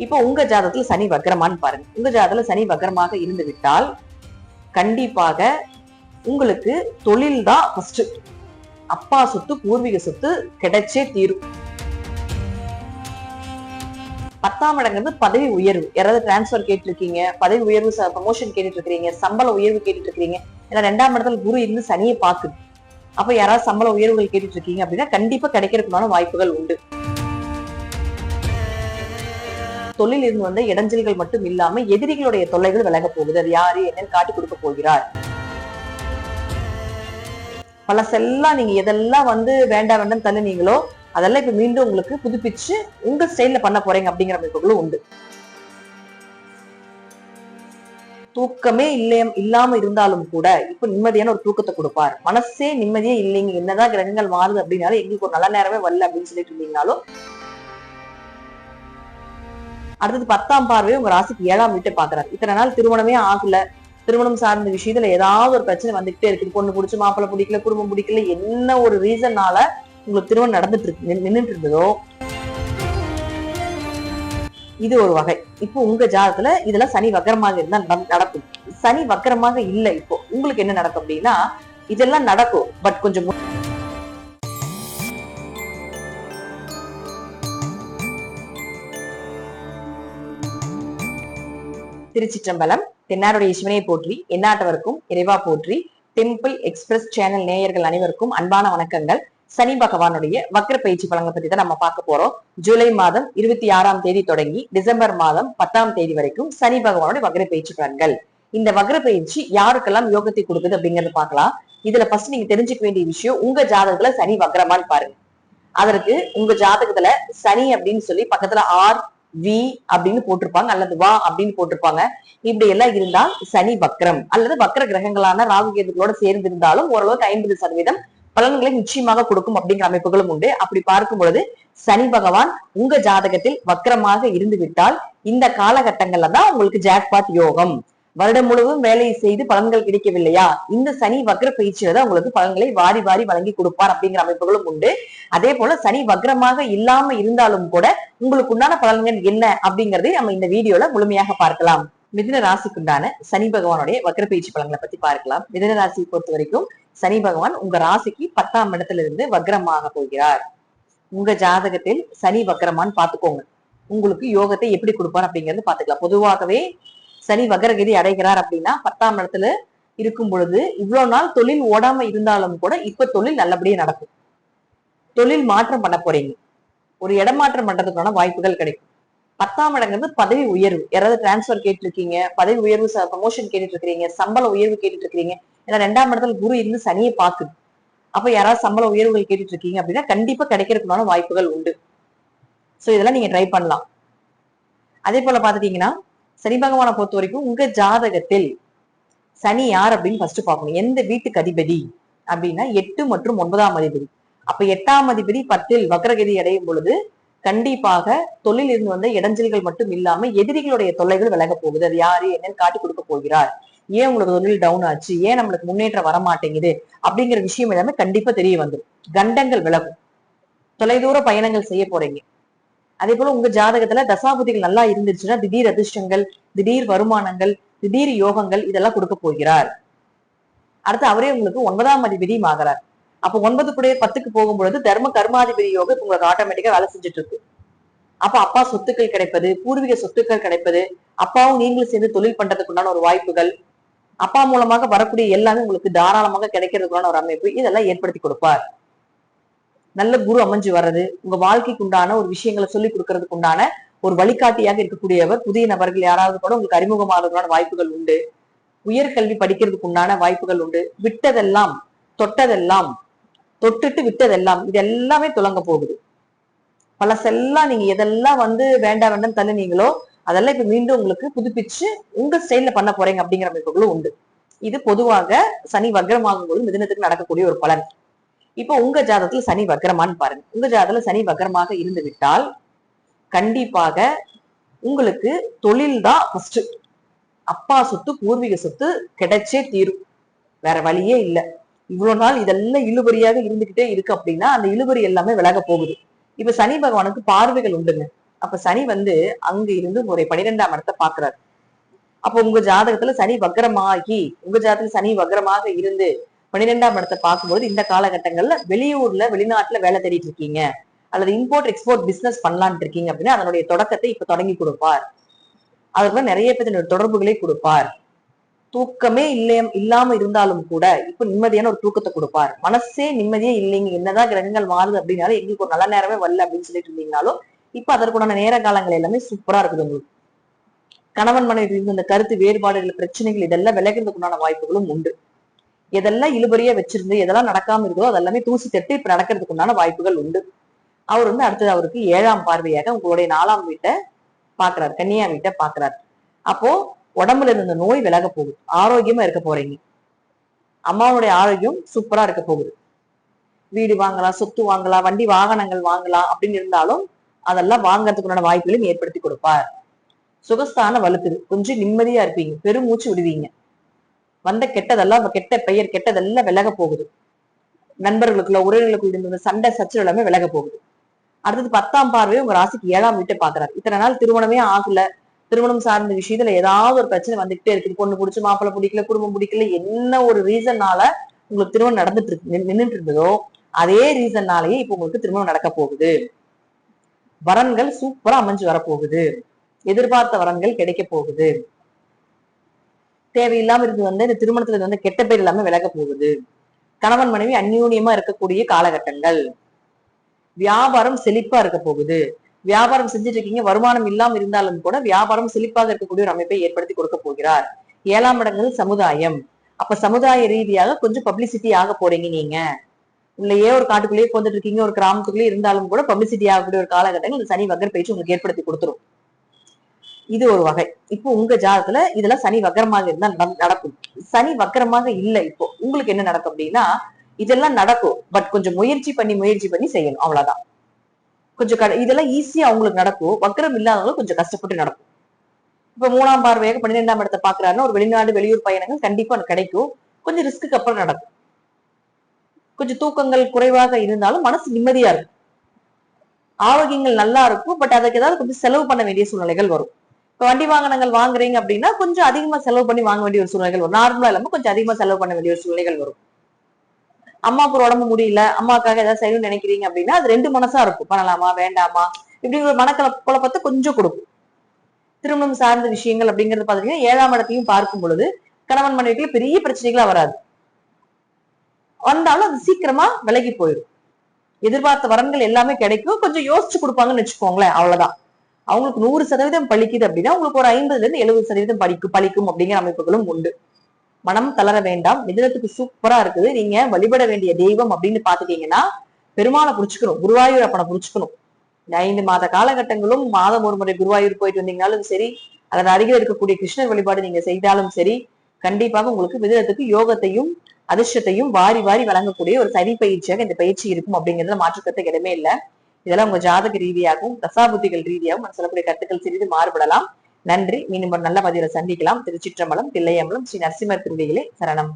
இப்போ உங்க ஜாதகத்துல சனி வக்ரமான்னு பாருங்க. உங்க ஜாதகத்துல சனி வக்ரமாக இருந்து விட்டால் கண்டிப்பாக உங்களுக்கு தொழில் தான் ஃபர்ஸ்ட். அப்பா சொத்து பூர்வீக சொத்து கிடைச்சே தீரும். 10ஆம் இடங்கிறது பதவி உயர்வு. யாராவது டிரான்ஸ்பர் கேட்டு இருக்கீங்க, பதவி உயர்வு ப்ரமோஷன் கேட்டுட்டு இருக்கீங்க, சம்பள உயர்வு கேட்டுட்டு இருக்கீங்க. ஏன்னா 2ஆம் இடத்துல குரு இருந்து சனியை பாக்குது. அப்ப யாராவது சம்பள உயர்வுகள் கேட்டுட்டு இருக்கீங்க அப்படின்னா கண்டிப்பா கிடைக்கிறதுக்கான வாய்ப்புகள் உண்டு. தொழில் இருந்து வந்த இடைஞ்சல்கள் மட்டும் இல்லாம எதிரிகளுடைய தொல்லைகள் விலக போகுது. அது யாரு என்னன்னு காட்டி கொடுக்க போகிறார். பழசெல்லாம் நீங்க எதெல்லாம் வேண்டாம் வேண்டாம் தள்ளுனீங்களோ அதெல்லாம் இப்ப மீண்டும் உங்களுக்கு புதுப்பிச்சு உங்க ஸ்டைல்ல பண்ண போறீங்க அப்படிங்கிற அமைப்புகளும் உண்டு. தூக்கமே இல்லாம இருந்தாலும் கூட இப்ப நிம்மதியான ஒரு தூக்கத்தை கொடுப்பார். மனசே நிம்மதியே இல்லைங்க, என்னதான் கிரகங்கள் மாறுது அப்படின்னாலும் எங்களுக்கு ஒரு நல்ல நேரமே வரல அப்படின்னு சொல்லிட்டு இருந்தீங்கனாலும் அடுத்தது 10ஆம் பார்வையை உங்க ராசிக்கு 7ஆம் வீட்டை பாக்குறாரு. இத்தனை நாள் திருமணமே ஆகல, திருமணம் சார்ந்த விஷயத்துல ஏதாவது ஒரு பிரச்சனை வந்துகிட்டே இருக்கு. பொண்ணு பிடிச்சு மாப்பிள்ளை பிடிக்கல, குடும்பம் பிடிக்கல, என்ன ஒரு ரீசன்னால உங்களுக்கு திருமணம் நடந்துட்டு இருக்கு நின்றுட்டு இருந்ததோ இது ஒரு வகை. இப்போ உங்க ஜாதகத்துல இதெல்லாம் சனி வக்கரமாக இருந்தா நடக்கும். சனி வக்கரமாக இல்லை, இப்போ உங்களுக்கு என்ன நடக்கும் அப்படின்னா இதெல்லாம் நடக்கும். பட் கொஞ்சம் திருச்சிற்றம்பலம். தென்னாருடைய சிவனை போற்றி, எந்நாட்டவருக்கும் இறைவா போற்றி. டெம்பிள் எக்ஸ்பிரஸ் சேனல் நேயர்கள் அனைவருக்கும் அன்பான வணக்கங்கள். சனி பகவானுடைய வக்ர பயிற்சி பலன்களை பத்தி தான் நம்ம பார்க்க போறோம். ஜூலை மாதம் 26ஆம் தேதி தொடங்கி டிசம்பர் மாதம் 10ஆம் தேதி வரைக்கும் சனி பகவானுடைய வக்ர பயிற்சி பலன்கள். இந்த வக்ர பயிற்சி யாருக்கெல்லாம் யோகத்தை கொடுக்குது அப்படிங்கறத பார்க்கலாம். இதுல ஃபர்ஸ்ட் நீங்க தெரிஞ்சுக்க வேண்டிய விஷயம், உங்க ஜாதகத்துல சனி வக்ரமான்னு பாருங்க. அதற்கு உங்க ஜாதகத்துல சனி அப்படின்னு சொல்லி பக்கத்துல ஆர் வி அப்படின்னு போட்டிருப்பாங்க, அல்லது வா அப்படின்னு போட்டிருப்பாங்க. இப்படி எல்லாம் இருந்தால் சனி வக்ரம் அல்லது வக்ர கிரகங்களான ராகு கேதுகளோட சேர்ந்து இருந்தாலும் ஓரளவுக்கு 50% பலன்களை நிச்சயமாக கொடுக்கும் அப்படிங்கிற அமைப்புகளும் உண்டு. அப்படி பார்க்கும் பொழுது சனி பகவான் உங்க ஜாதகத்தில் வக்ரமாக இருந்து விட்டால் இந்த காலகட்டங்கள்ல தான் உங்களுக்கு ஜாக்பாட் யோகம். வருடம் முழுவதும் வேலையை செய்து பலன்கள் கிடைக்கவில்லையா, இந்த சனி வக்ர பயிற்சியில தான் உங்களுக்கு பலன்களை வாரி வாரி வழங்கி கொடுப்பார் அப்படிங்கிற அமைப்புகளும் உண்டு. அதே போல சனி வக்ரமாக இல்லாம இருந்தாலும் கூட உங்களுக்கு உண்டான பலன்கள் என்ன அப்படிங்கறதை நம்ம இந்த வீடியோல முழுமையாக பார்க்கலாம். மிதுன ராசிக்குண்டான சனி பகவானுடைய வக்ர பயிற்சி பலன்களை பத்தி பார்க்கலாம். மிதுன ராசியை பொறுத்த வரைக்கும் சனி பகவான் உங்க ராசிக்கு 10ஆம் இடத்துல இருந்து வக்ரமாக போகிறார். உங்க ஜாதகத்தில் சனி வக்ரமான்னு பாத்துக்கோங்க. உங்களுக்கு யோகத்தை எப்படி கொடுப்பார் அப்படிங்கறது பாத்துக்கலாம். பொதுவாகவே சனி வக்ரகதி அடைகிறார் அப்படின்னா 10ஆம் இடத்துல இருக்கும் பொழுது இவ்வளவு நாள் தொழில் ஓடாம இருந்தாலும் கூட இப்ப தொழில் நல்லபடியா நடக்கும். தொழில் மாற்றம் பண்ண போறீங்க, ஒரு இடமாற்றம் பண்றதுக்கான வாய்ப்புகள் கிடைக்கும். 10ஆம் இடங்கிறது பதவி உயர்வு. யாராவது டிரான்ஸ்பர் கேட்டு இருக்கீங்க, பதவி உயர்வு ப்ரமோஷன் கேட்டுட்டு இருக்கீங்க, சம்பள உயர்வு கேட்டுட்டு இருக்கீங்க. ஏன்னா 2ஆம் இடத்துல குரு இருந்து சனியை பாக்குது. அப்ப யாராவது சம்பள உயர்வுகள் கேட்டுட்டு இருக்கீங்க அப்படின்னா கண்டிப்பா கிடைக்கிறதுக்கான வாய்ப்புகள் உண்டு. சோ இதெல்லாம் நீங்க ட்ரை பண்ணலாம். அதே போல பாத்துட்டீங்கன்னா சனி பகவானை பொறுத்த வரைக்கும் உங்க ஜாதகத்தில் சனி யார் அப்படின்னு ஃபர்ஸ்ட் பார்க்கணும். எந்த வீட்டுக்கு அதிபதி அப்படின்னா 8 மற்றும் 9ஆம் அதிபதி. அப்ப 8ஆம் அதிபதி 10இல் வக்ரகதி அடையும் பொழுது கண்டிப்பாக தொழில் இருந்து வந்த இடைஞ்சல்கள் மட்டும் இல்லாம எதிரிகளுடைய தொல்லைகள் விலக போகுது. அது யாரு என்னன்னு காட்டி கொடுக்க போகிறார். ஏன் உங்களுக்கு தொழில் டவுன் ஆச்சு, ஏன் நம்மளுக்கு முன்னேற்றம் வர மாட்டேங்குது அப்படிங்கிற விஷயம் எல்லாமே கண்டிப்பா தெரிய வந்துடும். கண்டங்கள் விலகும், தொலைதூர பயணங்கள் செய்ய போறீங்க. அதே போல உங்க ஜாதகத்துல தசாபதிகள் நல்லா இருந்துச்சுன்னா திடீர் அதிர்ஷ்டங்கள், திடீர் வருமானங்கள், திடீர் யோகங்கள் இதெல்லாம் கொடுக்க போகிறார். அடுத்து அவரே உங்களுக்கு 9ஆம் அதிபதியும் ஆகிறார். அப்ப 9 10க்கு போகும்பொழுது தர்ம கர்மாதிபதி யோகம் உங்களுக்கு ஆட்டோமேட்டிக்கா வேலை செஞ்சுட்டு இருக்கு. அப்ப அப்பா சொத்துக்கள் கிடைப்பது, பூர்வீக சொத்துக்கள் கிடைப்பது, அப்பாவும் நீங்களும் சேர்ந்து தொழில் பண்றதுக்கு உண்டான ஒரு வாய்ப்புகள், அப்பா மூலமாக வரக்கூடிய எல்லாமே உங்களுக்கு தாராளமாக கிடைக்கிறதுக்கான ஒரு அமைப்பு இதெல்லாம் ஏற்படுத்தி கொடுப்பார். நல்ல குரு அமைஞ்சு வர்றது, உங்க வாழ்க்கைக்கு உண்டான ஒரு விஷயங்களை சொல்லி கொடுக்கறதுக்கு உண்டான ஒரு வழிகாட்டியாக இருக்கக்கூடியவர், புதிய நபர்கள் யாராவது கூட உங்களுக்கு அறிமுகமாகிறதுக்கான வாய்ப்புகள் உண்டு. உயர்கல்வி படிக்கிறதுக்கு உண்டான வாய்ப்புகள் உண்டு. விட்டதெல்லாம் தொட்டதெல்லாம், தொட்டுட்டு விட்டதெல்லாம், இது எல்லாமே துலங்க போகுது. பழசெல்லாம் நீங்க எதெல்லாம் வேண்டாம் வேண்டாம் தள்ளுனீங்களோ அதெல்லாம் இப்ப மீண்டும் உங்களுக்கு புதுப்பிச்சு உங்க ஸ்டைல்ல பண்ண போறீங்க அப்படிங்கிற அமைப்புகளும் உண்டு. இது பொதுவாக சனி வக்ரமாகும் போது மிதுனத்துக்கு நடக்கக்கூடிய ஒரு பலன். இப்போ உங்க ஜாதகத்துல சனி வக்ரமான்னு பாருங்க. உங்க ஜாதகத்துல சனி வக்ரமாக இருந்து விட்டால் கண்டிப்பாக உங்களுக்கு தொழில் தான் ஃபர்ஸ்ட். அப்பா சொத்து பூர்வீக சொத்து கிடைச்சே தீரும், வேற வழியே இல்லை. இவ்வளவு நாள் இதெல்லாம் இழுபறியாக இருந்துகிட்டே இருக்கு அப்படின்னா அந்த இழுபறி எல்லாமே விலக போகுது. இப்ப சனி பகவானுக்கு பார்வைகள் உண்டுங்க. அப்ப சனி வந்து அங்க இருந்து உங்களுடைய 12ஆம் இடத்தை பாக்குறாரு. அப்ப உங்க ஜாதகத்துல சனி வக்ரமாகி, உங்க ஜாதகத்துல சனி வக்ரமாக இருந்து 12ஆம் இடத்தை பார்க்கும்போது இந்த காலகட்டங்கள்ல வெளியூர்ல வெளிநாட்டுல வேலை தேடிட்டு இருக்கீங்க அல்லது இம்போர்ட் எக்ஸ்போர்ட் பிசினஸ் பண்ணலான்னு இருக்கீங்க அப்படின்னா அதனுடைய தொடக்கத்தை இப்ப தொடங்கி கொடுப்பார். அதுக்குள்ள நிறைய பேர் தொடர்புகளை கொடுப்பார். தூக்கமே இல்லாம இருந்தாலும் கூட இப்ப நிம்மதியான ஒரு தூக்கத்தை கொடுப்பார். மனசே நிம்மதியே இல்லைங்க, என்னதான் கிரகங்கள் மாறுது அப்படின்னாலும் எங்களுக்கு ஒரு நல்ல நேரமே வரல அப்படின்னு சொல்லிட்டு இருந்தீங்கனாலும் இப்ப அதற்குண்டான நேர காலங்கள் எல்லாமே சூப்பரா இருக்குது உங்களுக்கு. கணவன் மனைவி இந்த கருத்து வேறுபாடுகள் பிரச்சனைகள் இதெல்லாம் விலகிறதுக்குண்டான வாய்ப்புகளும் உண்டு. எதெல்லாம் இழுபறியா வச்சிருந்து எதெல்லாம் நடக்காம இருக்குதோ அதெல்லாமே தூசி தட்டு இப்ப நடக்கிறதுக்குண்டான வாய்ப்புகள் உண்டு. அவர் வந்து அடுத்தது அவருக்கு 7ஆம் பார்வையாக உங்களுடைய 4ஆம் வீட்டை பாக்குறாரு, கன்னியா வீட்டை பாக்குறாரு. அப்போ உடம்புல இருந்த நோய் விலக போகுது, ஆரோக்கியமா இருக்க போறீங்க. அம்மாவுடைய ஆரோக்கியம் சூப்பரா இருக்க போகுது. வீடு வாங்கலாம், சொத்து வாங்கலாம், வண்டி வாகனங்கள் வாங்கலாம் அப்படின்னு இருந்தாலும் அதெல்லாம் வாங்கறதுக்குண்டான வாய்ப்புகளையும் ஏற்படுத்தி கொடுப்பார். சுகஸ்தான வலுக்குது, கொஞ்சம் நிம்மதியா இருப்பீங்க, பெருமூச்சு விடுவீங்க. வந்த கெட்டதெல்லாம் கெட்ட பெயர் கெட்டதெல்லாம் விலக போகுது. நண்பர்களுக்குள்ள உறவினர்களுக்குள்ள இருந்த சண்டை சச்சரவு எல்லாமே விலக போகுது. அடுத்தது 10ஆம் பார்வையை உங்க ராசிக்கு 7ஆம் வீட்டை பாக்குறாரு. இத்தனை நாள் திருமணமே ஆகல, திருமணம் சார்ந்த விஷயத்துல ஏதாவது ஒரு பிரச்சனை வந்துகிட்டே இருக்குது. பொண்ணு பிடிச்சி மாப்பிள்ளை பிடிக்கல, குடும்பம் பிடிக்கல, என்ன ஒரு ரீசன்னால உங்களுக்கு திருமணம் நடந்துட்டு இருக்கு நின்றுட்டு இருந்ததோ அதே ரீசன்னாலேயே இப்ப உங்களுக்கு திருமணம் நடக்க போகுது. வரன்கள் சூப்பரா அமைஞ்சு வரப்போகுது. எதிர்பார்த்த வரன்கள் கிடைக்க போகுது. தேவையில்லாம இருந்து வந்து இந்த திருமணத்துல வந்து கெட்ட பேர் எல்லாமே விலக போகுது. கணவன் மனைவி அந்யூன்யமா இருக்கக்கூடிய காலகட்டங்கள். வியாபாரம் செழிப்பா இருக்க போகுது. வியாபாரம் செஞ்சுட்டு இருக்கீங்க, வருமானம் இல்லாம இருந்தாலும் கூட வியாபாரம் செழிப்பாக இருக்கக்கூடிய ஒரு அமைப்பை ஏற்படுத்தி கொடுக்க போகிறார். 7ஆம் இடங்கள் சமுதாயம். அப்ப சமுதாய ரீதியாக கொஞ்சம் பப்ளிசிட்டி ஆக போறீங்க. நீங்க இல்லையே ஒரு காட்டுக்குள்ளேயே போந்துட்டு இருக்கீங்க, ஒரு கிராமத்துக்குள்ளேயே இருந்தாலும் கூட பப்ளிசிட்டி ஆகக்கூடிய ஒரு காலகட்டங்கள் இந்த சனி வக்ர பயிற்சி உங்களுக்கு ஏற்படுத்தி கொடுத்துரும். இது ஒரு வகை. இப்போ உங்க ஜாதகத்துல இதெல்லாம் சனி வக்கரமாக இருந்தா நடக்கும். சனி வக்கரமாக இல்லை இப்போ உங்களுக்கு என்ன நடக்கும் அப்படின்னா இதெல்லாம் நடக்கும். பட் கொஞ்சம் முயற்சி பண்ணி செய்யணும், அவ்வளவுதான். கொஞ்சம் இதெல்லாம் ஈஸியா அவங்களுக்கு நடக்கும். வக்கரம் இல்லாதவங்களும் கொஞ்சம் கஷ்டப்பட்டு நடக்கும். இப்ப 3ஆம் பார்வையாக 12ஆம் இடத்தை பாக்குறாருன்னா ஒரு வெளிநாடு வெளியூர் பயணங்கள் கண்டிப்பா கிடைக்கும். கொஞ்சம் ரிஸ்க்கு அப்புறம் நடக்கும். கொஞ்சம் தூக்கங்கள் குறைவாக இருந்தாலும் மனசு நிம்மதியா இருக்கும். ஆரோக்கியங்கள் நல்லா இருக்கும். பட் அதுக்கு ஏதாவது கொஞ்சம் செலவு பண்ண வேண்டிய சூழ்நிலைகள் வரும். இப்ப வண்டி வாகனங்கள் வாங்குறீங்க அப்படின்னா கொஞ்சம் அதிகமா செலவு பண்ணி வாங்க வேண்டிய ஒரு சூழ்நிலைகள் வரும். நார்மலா இல்லாம கொஞ்சம் அதிகமா செலவு பண்ண வேண்டிய ஒரு சூழ்நிலைகள் வரும். அம்மாவுக்கு ஒரு உடம்பு முடியல, அம்மாவுக்காக ஏதாவது செய்யணும்னு நினைக்கிறீங்க அப்படின்னா அது 2 மனசா இருக்கும். பண்ணலாமா வேண்டாமா இப்படிங்கிற குழப்பத்தை கொஞ்சம் கொடுக்கும். திருமணம் சார்ந்த விஷயங்கள் அப்படிங்கிறது பாத்தீங்கன்னா 7ஆம் இடத்தையும் பார்க்கும் பொழுது கணவன் மனைவிக்குள்ள பெரிய பிரச்சனைகளா வராது. வந்தாலும் அது சீக்கிரமா விலகி போயிடும். எதிர்பார்த்த வரன்கள் எல்லாமே கிடைக்கும். கொஞ்சம் யோசிச்சு கொடுப்பாங்கன்னு வச்சுக்கோங்களேன், அவ்வளவுதான். அவங்களுக்கு 100% பலிக்குது அப்படின்னா உங்களுக்கு ஒரு 50% பலிக்கும் அப்படிங்கிற அமைப்புகளும் உண்டு. மனம் தளர வேண்டாம். மிதுனத்துக்கு சூப்பரா இருக்குது. நீங்க வழிபட வேண்டிய தெய்வம் அப்படின்னு பாத்துட்டீங்கன்னா பெருமாளை புடிச்சுக்கணும், குருவாயூர் அப்பனை புடிச்சுக்கணும். இந்த 5 மாத காலகட்டங்களும் மாதம் ஒரு முறை குருவாயூர் போயிட்டு வந்தீங்கனாலும் சரி, அதன் அருகில் இருக்கக்கூடிய கிருஷ்ணர் வழிபாடு நீங்க செய்தாலும் சரி, கண்டிப்பாக உங்களுக்கு மிதுனத்துக்கு யோகத்தையும் அதிர்ஷ்டத்தையும் வாரி வாரி வழங்கக்கூடிய ஒரு சனி பயிற்சியாக இந்த பயிற்சி இருக்கும் அப்படிங்கிறதுல மாற்றுக்கருத்துக்கு இடமே இல்லை. இதெல்லாம் உங்க ஜாதக ரீதியாகவும் தசாபுத்திகள் ரீதியாகவும் சொல்லக்கூடிய கருத்துக்கள் சிறிது மாறுபடலாம். நன்றி. மீண்டும் ஒரு நல்ல பதிவில் சந்திக்கலாம். திருச்சிற்றம்பலம், தில்லையம்பலம், ஸ்ரீ நரசிம்மர் திருவடிகளே சரணம்.